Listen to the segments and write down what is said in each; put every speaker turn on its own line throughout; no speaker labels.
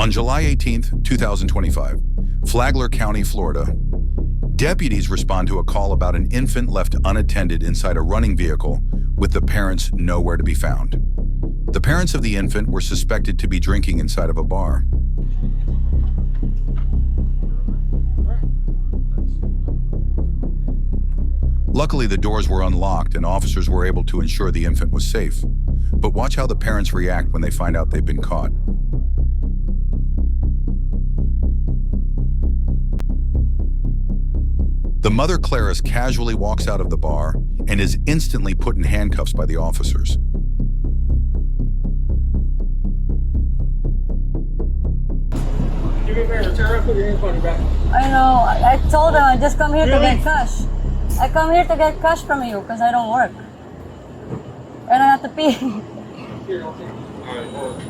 On July 18th, 2025, Flagler County, Florida, deputies respond to a call about an infant left unattended inside a running vehicle with the parents nowhere to be found. The parents of the infant were suspected to be drinking inside of a bar. Luckily, the doors were unlocked and officers were able to ensure the infant was safe. But watch how the parents react when they find out they've been caught. The mother, Clarice, casually walks out of the bar and is instantly put in handcuffs by the officers.
Do me a favor, turn around, put your hands on your back.
I know. I told them I just come here to get cash. I come here to get cash from you because I don't work. And I have to pee.
Here, I'll take it. Alright, hold on.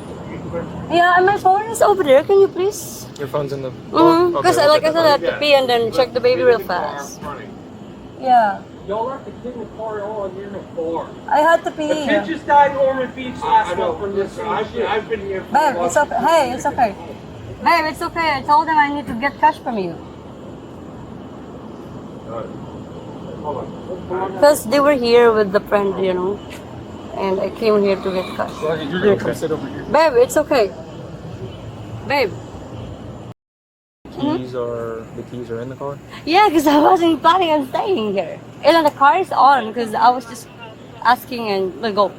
Yeah, and my phone is over there. Can you please?
Your phone's in the...
Because like I said, I have to pee and then check the baby real fast. Yeah.
Y'all left the kid in the car all on here in the bar.
I had to pee.
The kid just died in Ormond Beach last month from this same shit. I've been here for
Babe, it's okay. Hey, it's okay. Babe, it's okay. I told them I need to get cash from you. Because they were here with the friend, you know. And I came here to get cash.
You're gonna come sit over here.
Babe, it's okay. Babe.
The keys are in the car?
Yeah, because I wasn't planning on staying here. And then the car is on because I was just asking and let go.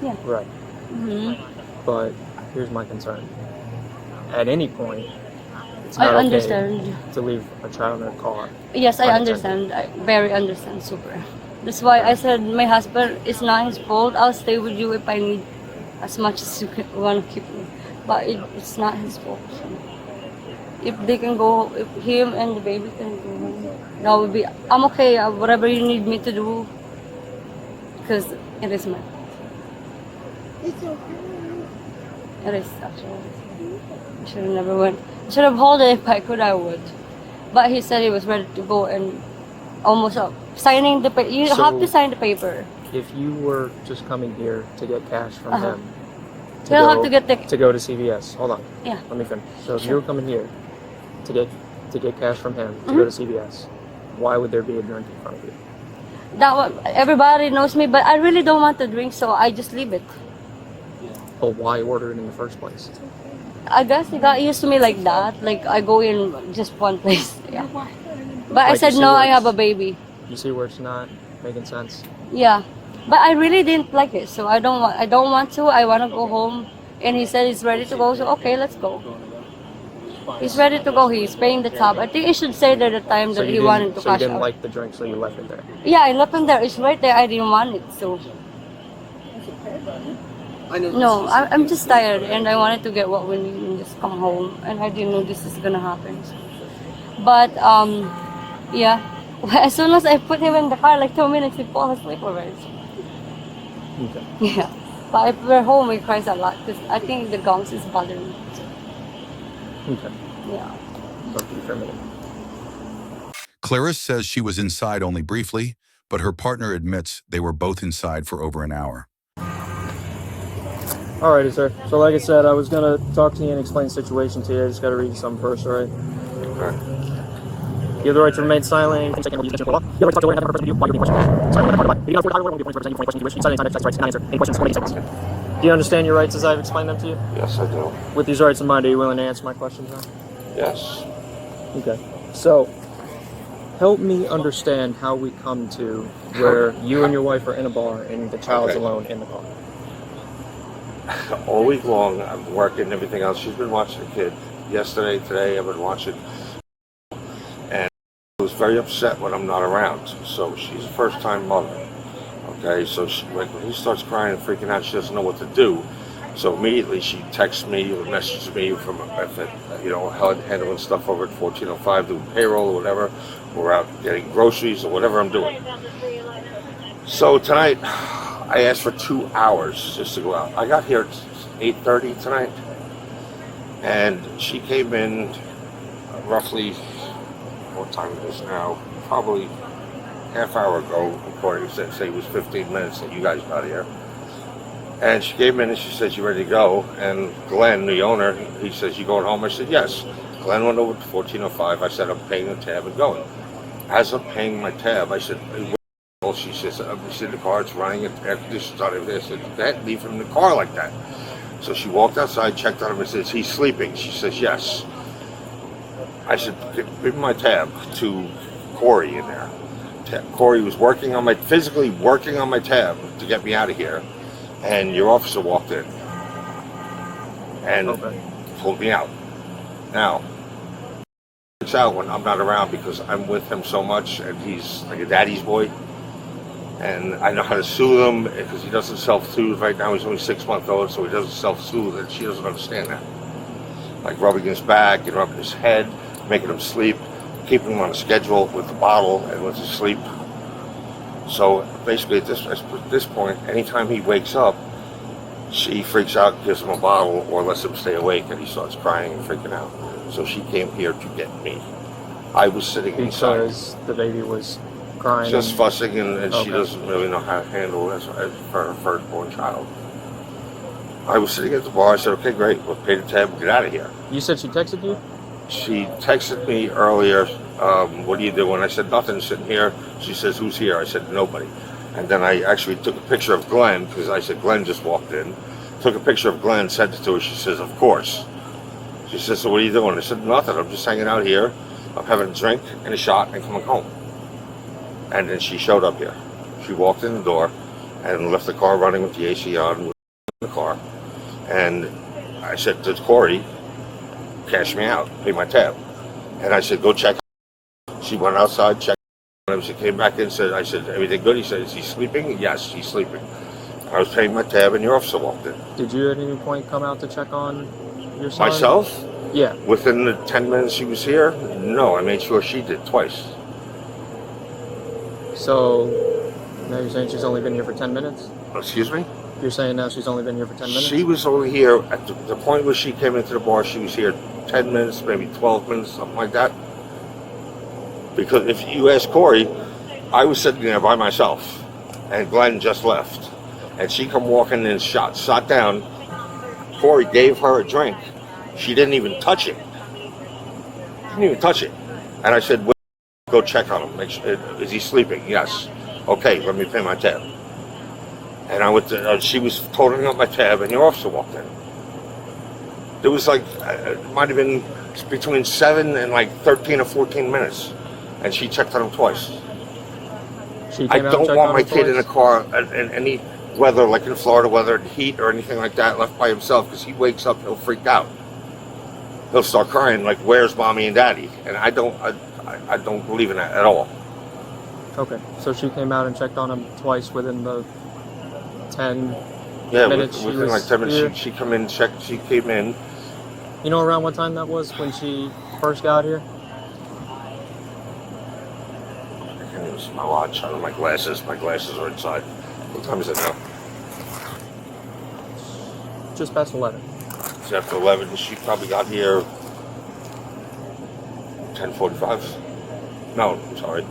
Yeah.
Right. But here's my concern. At any point, it's not
I understand.
okay to leave a child in a car.
Yes, I understand. I very understand, super. That's why I said my husband, it's not his fault. I'll stay with you if I need as much as you want to keep me. But it's not his fault. So. If they can go, if him and the baby can go, that would be, I'm okay, whatever you need me to do, because it is my fault.
It's okay.
It is actually. I should have never went. I should have held it if I could, I would. But he said he was ready to go and almost up. Signing the paper, you have to sign the paper.
If you were just coming here to get cash from them,
You'll have to get the...
to go to CVS. Hold on.
Yeah.
Let me finish. So if you were coming here to get cash from him to go to CVS, why would there be a drink in front of you?
That one, everybody knows me, but I really don't want to drink, so I just leave it.
But why order it in the first place?
I guess they got used to me like that. Like I go in just one place. Yeah. But I
Like,
said
you see
no,
where
I have a
it's-
baby.
You see where it's not making sense?
Yeah. But I really didn't like it, so I don't want to. I want to go home, and he said he's ready to go. So okay, let's go. He's ready to go. He's paying the tab. I think he should say there the time that he wanted to
So you
cash
didn't
out.
like the drink, so you left it there.
Yeah, I left him there. It's right there. I didn't want it, so. No, I'm just tired, and I wanted to get what we need and just come home. And I didn't know this is gonna happen. But yeah. As soon as I put him in the car, like 2 minutes, he fall asleep already.
Okay.
Yeah. But if we're home, he cries a lot because I think the gums is bothering me.
Okay.
Yeah.
Talk to you for a minute.
Clarice says she was inside only briefly, but her partner admits they were both inside for over an hour.
Alrighty, sir. So like I said, I was gonna talk to you and explain the situation to you. I just gotta read you something first, alright?
Okay.
You have the right to remain silent. You have the right to talk to a lawyer and have a person with you while you're being questioned. Sorry, if you afford to argue, will be appointed to represent you for any questions you wish. You sign any rights and answer any questions for 8 seconds. Do you understand your rights as I've explained them to you?
Yes, I do.
With these rights in mind, are you willing to answer my questions now?
Yes.
Okay. So, help me understand how we come to where you and your wife are in a bar and the child's alone in the car.
All week long, I'm working and everything else. She's been watching the kid. Yesterday, today, I've been watching. And I was very upset when I'm not around. So she's a first-time mother. Okay, so she, like, when he starts crying and freaking out, she doesn't know what to do. So immediately she texts me or messages me from, handling stuff over at 1405, doing payroll or whatever. We're out getting groceries or whatever I'm doing. So tonight, I asked for 2 hours just to go out. I got here at 8:30 tonight, and she came in roughly, what time it is now? Probably half hour ago, according to say it was 15 minutes that you guys got here. And she came in and she said, "You ready to go?" And Glenn, the owner, he says, "You going home?" I said, "Yes." Glenn went over to 1405. I said, "I'm paying the tab and going." As I'm paying my tab, I said, "Well," she says, "I'm in the car, it's running, and air conditioning's on over there." I said, "Dad, leave him in the car like that." So she walked outside, checked on him, and says, "He's sleeping." She says, "Yes." I said, "Give my tab to Corey in there." Corey was physically working on my tab to get me out of here, and your officer walked in and pulled me out. Now, it's out when I'm not around because I'm with him so much, and he's like a daddy's boy, and I know how to soothe him because he doesn't self-soothe right now. He's only 6 months old, so he doesn't self-soothe, and she doesn't understand that. Like rubbing his back and rubbing his head, making him sleep, keeping him on a schedule with the bottle and with his sleep. So basically at this point, anytime he wakes up, she freaks out, gives him a bottle, or lets him stay awake, and he starts crying and freaking out. So she came here to get me. I was sitting inside.
Because the baby was crying?
Just fussing, and she doesn't really know how to handle it as her firstborn child. I was sitting at the bar. I said, "Okay, great. We'll pay the tab and get out of here."
You said she texted you?
She texted me earlier, "What are you doing?" I said, "Nothing, sitting here." She says, "Who's here?" I said, "Nobody." And then I actually took a picture of Glenn, because I said, Glenn just walked in. Took a picture of Glenn, sent it to her. She says, "Of course." She says, "So what are you doing?" I said, "Nothing. I'm just hanging out here. I'm having a drink and a shot and coming home." And then she showed up here. She walked in the door and left the car running with the AC on in the car. And I said to Corey, "Cash me out, pay my tab." And I said, "Go check." She went outside, checked. When she came back in, I said, "Everything good?" He said, "Is he sleeping?" "Yes, he's sleeping." I was paying my tab, and your officer walked in.
Did you at any point come out to check on your son?
Myself?
Yeah.
Within the 10 minutes she was here? No, I made sure she did twice.
So now you're saying she's only been here for 10 minutes?
Excuse me?
You're saying now she's only been here for 10 minutes?
She was only here at the point where she came into the bar. She was here 10 minutes, maybe 12 minutes, something like that. Because if you ask Corey, I was sitting there by myself, and Glenn just left. And she come walking in, sat down. Corey gave her a drink. She didn't even touch it. Didn't even touch it. And I said, "Wait, go check on him. Make sure, is he sleeping?" "Yes." "Okay, let me pay my tab." And I went to, she was totaling up my tab, and your officer walked in. There was like, it might have been between 7 and like 13 or 14 minutes. And she checked on him twice. I don't want my kid in a car in any weather, like in Florida weather, heat or anything like that, left by himself, because he wakes up, he'll freak out. He'll start crying like, "Where's mommy and daddy?" And I don't believe in that at all.
Okay, so she came out and checked on him twice within the 10
Yeah,
minutes.
within like 10 minutes, she came in, checked. She came in.
You know around what time that was when she first got here?
I can't even see my watch. I don't have my glasses. My glasses are inside. What time is it now?
Just past 11.
It's after 11. She probably got here 10:45. No, I'm sorry.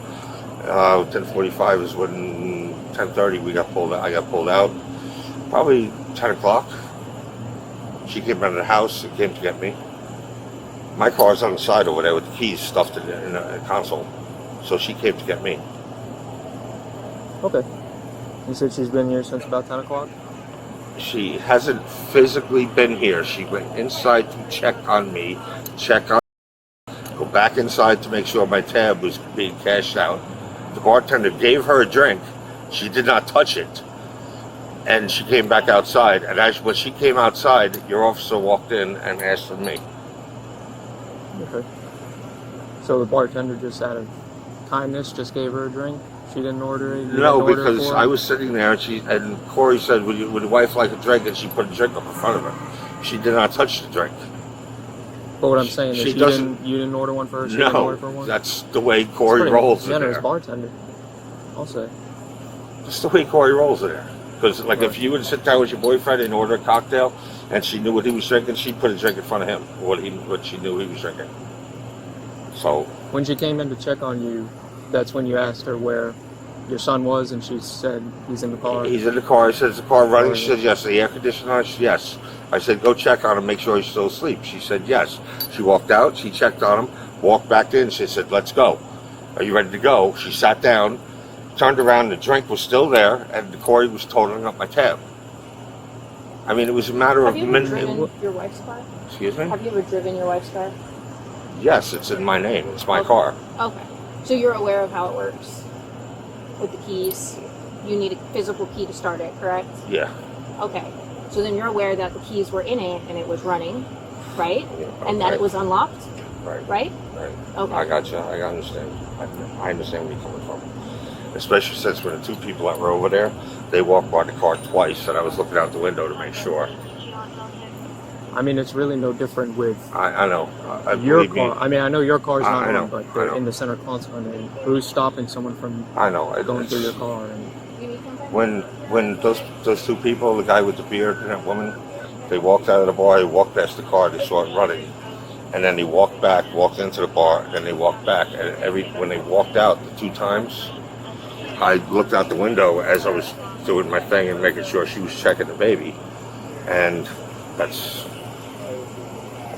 10:45 is when 10:30 we got pulled out. I got pulled out. Probably 10 o'clock. She came out of the house and came to get me. My car's on the side over there with the keys stuffed in the console. So she came to get me.
Okay. You said she's been here since about 10 o'clock?
She hasn't physically been here. She went inside to check on me, go back inside to make sure my tab was being cashed out. The bartender gave her a drink. She did not touch it. And she came back outside. And when she came outside, your officer walked in and asked for me.
Okay. So the bartender just out of kindness just gave her a drink? She didn't order it?
No, because I was sitting there and Corey said, would your wife like a drink? And she put a drink up in front of her. She did not touch the drink.
But what I'm saying is you didn't order one for her? She didn't order for one?
That's the way Corey rolls in there.
Bartender, I'll say.
That's the way Corey rolls in there. Because like if you would sit down with your boyfriend and order a cocktail and she knew what he was drinking, she'd put a drink in front of him, what she knew he was drinking. So
when she came in to check on you, that's when you asked her where your son was, and she said he's in the car.
He's in the car. I said, is the car running? She said, yes. The air conditioner on? She said, yes. I said, go check on him, make sure he's still asleep. She said, yes. She walked out. She checked on him, walked back in. She said, let's go. Are you ready to go? She sat down, turned around. The drink was still there, and Corey was totaling up my tab. I mean, it was a matter of
Have you ever
minutes.
driven your wife's car?
Excuse me?
Have you ever driven your wife's car?
Yes, it's in my name. It's my
Okay.
car.
Okay. So you're aware of how it works with the keys. You need a physical key to start it, correct?
Yeah.
Okay. So then you're aware that the keys were in it and it was running, right?
Yeah,
And that
okay.
it was unlocked,
Right.
right?
Right.
Okay.
I got you. I understand. I understand where you're coming from. Especially since when the two people that were over there, they walked by the car twice, and I was looking out the window to make sure.
I mean, it's really no different with
I know.
your
believe me,
car. I mean, I know your car's not
I know,
on, but
I know.
in the center console, I mean, who's stopping someone from
I know.
going
It's-
through your car? And
When those two people, the guy with the beard and that woman, they walked out of the bar. They walked past the car. They saw it running, and then they walked back, walked into the bar, and then they walked back. And when they walked out the two times, I looked out the window as I was doing my thing and making sure she was checking the baby, and that's.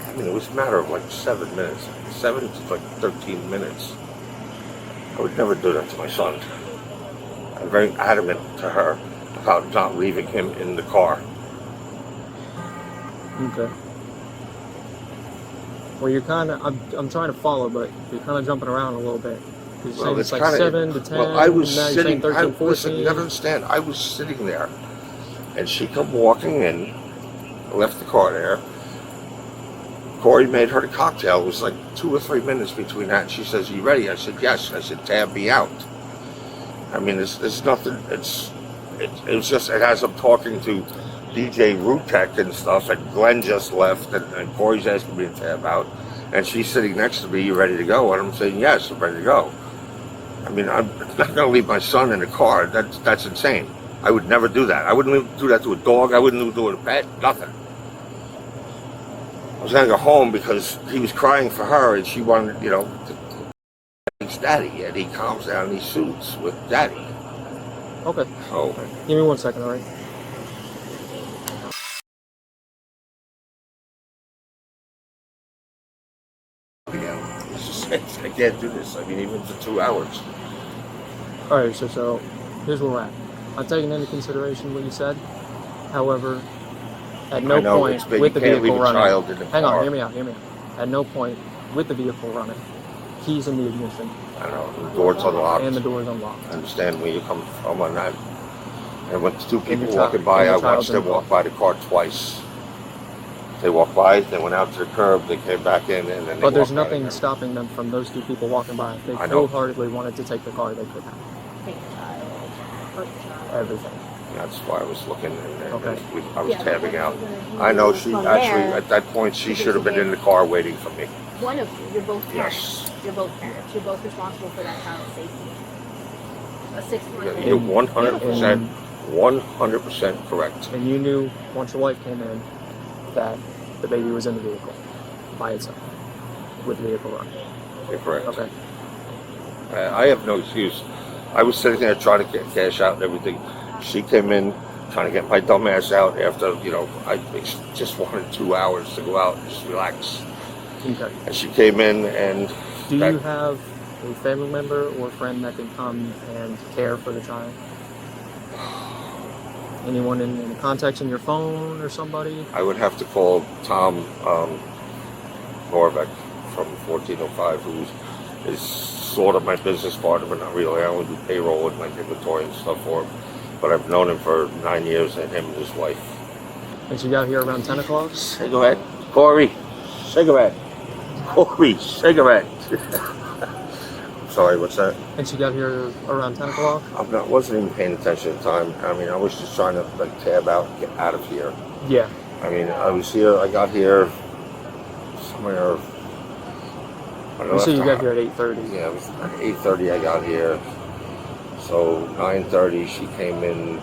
I mean, it was a matter of like 7 minutes, 7 to like 13 minutes. I would never do that to my son. I'm very adamant to her about not leaving him in the car.
okay. Well, you're kind of. I'm trying to follow, but you're kind of jumping around a little bit. You're saying it's like 7 to 10.
Well, I was
and now you're saying
sitting.
13, 14.
Listen, you gotta understand. I was sitting there, and she come walking in, left the car there. Corey made her the cocktail. It was like 2 or 3 minutes between that. And she says, "You ready?" I said, "Yes." I said, "Tab me out." I mean, it's nothing. It was just. It has them talking to DJ Rutek and stuff, and Glenn just left, and Corey's asking me to tab out, and she's sitting next to me. You ready to go? And I'm saying, "Yes, I'm ready to go." I mean, I'm not going to leave my son in the car. That's insane. I would never do that. I wouldn't even do that to a dog. I wouldn't even do it to a pet. Nothing. I was going to go home because he was crying for her, and she wanted, to thanks Daddy, and he calms down and he soothes with Daddy.
Okay.
So,
Give me 1 second, all right?
I can't do this. I mean, even for 2 hours.
All right, so here's where we're at. I'm taking into consideration what you said. However, at no
I know,
point
it's big.
with the
You can't
vehicle
leave a child
running.
in the
Hang on,
car.
hear me out. At no point with the vehicle running, keys in the ignition,
I know, the door's unlocked.
and the door is unlocked.
I understand where you're coming from on that. And when two people
your
walking
child-
by,
and
I
your child's
watched
in
them
the
walk by the car twice. They walked by, they went out to the curb, they came back in, and then they
But there's
walked out
nothing
again.
stopping them from those two people walking by. If they
I know.
wholeheartedly wanted to take the car, they could have.
Take a child, hurt a child.
Everything.
That's why I was looking, and
Okay.
I was
Yeah,
tabbing out.
but
I know she
from
actually,
there,
at that point, she should have been in the car waiting for me.
One of you, you're both parents.
Yes.
You're both parents. You're both responsible for that child's safety. A 6-month
You're
baby.
100% correct.
And you knew once your wife came in that the baby was in the vehicle by itself with the vehicle running.
You're correct.
Okay.
I have no excuse. I was sitting there trying to get cash out and everything. She came in trying to get my dumb ass out after, I just wanted 2 hours to go out and just relax.
Okay.
And she came in and...
Do you have a family member or friend that can come and care for the child? Anyone in contacts in your phone or somebody?
I would have to call Tom Norbeck from 1405, who is sort of my business partner, but not really. I only do payroll and like inventory and stuff for him. But I've known him for 9 years, and him and his wife.
And she got here around 10 o'clock?
Cigarette. Corey, cigarette. Corey, cigarette. Sorry, what's that?
And she got here around 10 o'clock?
Wasn't even paying attention at the time. I mean, I was just trying to tab out and get out of here.
Yeah.
I mean, I got here somewhere.
You said you got here at 8:30.
Yeah, it was at 8:30 I got here. So 9:30 she came in.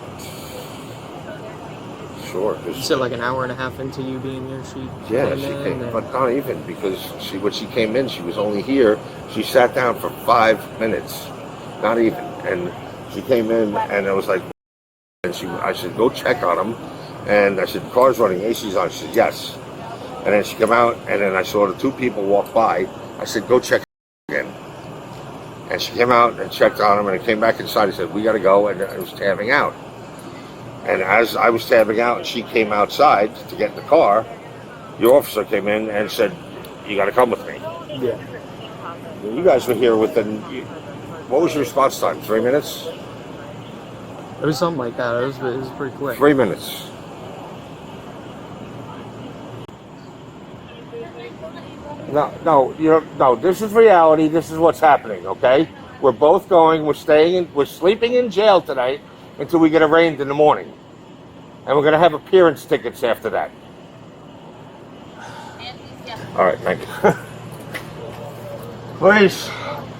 Sure.
You said like an hour and a half into you being here, she
Yeah,
came
she
in
came,
and-
but not even, because when she came in, she was only here. She sat down for 5 minutes, not even, and She came in and it was like, and I said, go check on him. And I said, the car's running, AC's on. She said, yes. And then she came out, and then I saw the two people walk by. I said, go check again. And she came out and checked on him, and I came back inside. I said, we got to go, and I was tabbing out. And as I was tabbing out, and she came outside to get in the car, the officer came in and said, you got to come with me.
Yeah.
You guys were here within, what was your response time, 3 minutes?
It was something like that. It was pretty quick.
3 minutes. No, this is reality. This is what's happening, okay? We're both going, we're sleeping in jail tonight until we get arraigned in the morning. And we're going to have appearance tickets after that. All right, thank you. Please,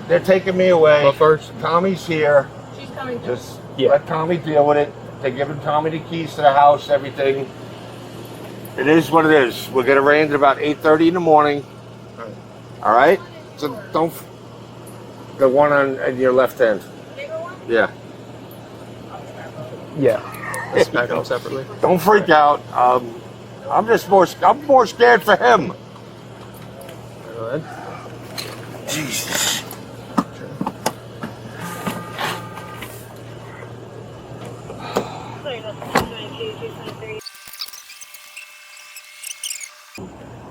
they're taking me away.
But first,
Tommy's here.
She's coming.
Just
Yeah.
let Tommy deal with it. They're giving Tommy the keys to the house, everything. It is what it is. We'll get arraigned at about 8:30 in the morning. All right? So don't... The one on your left hand. Yeah.
yeah, let's pack them separately.
Don't freak out. I'm more scared for him.
Go ahead.
Jesus.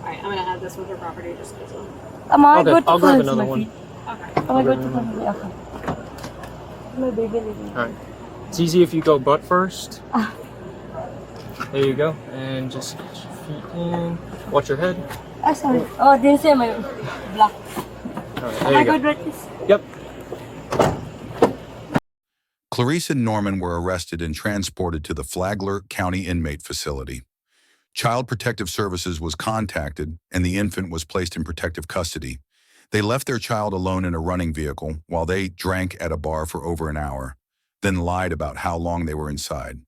Alright, I'm gonna add this with her property just because.
Am I
Okay,
good to
I'll grab
close
another
my
one.
feet?
Okay.
Am I good to close my feet? Okay. My baby living.
All right. It's easy if you go butt first. There you go, and just get your feet in. Watch your head.
Ah, sorry. Oh, didn't say my black.
All right,
Am
there
I
you go.
good with this?
Yep.
Clarice and Norman were arrested and transported to the Flagler County Inmate Facility. Child Protective Services was contacted, and the infant was placed in protective custody. They left their child alone in a running vehicle while they drank at a bar for over an hour, then lied about how long they were inside.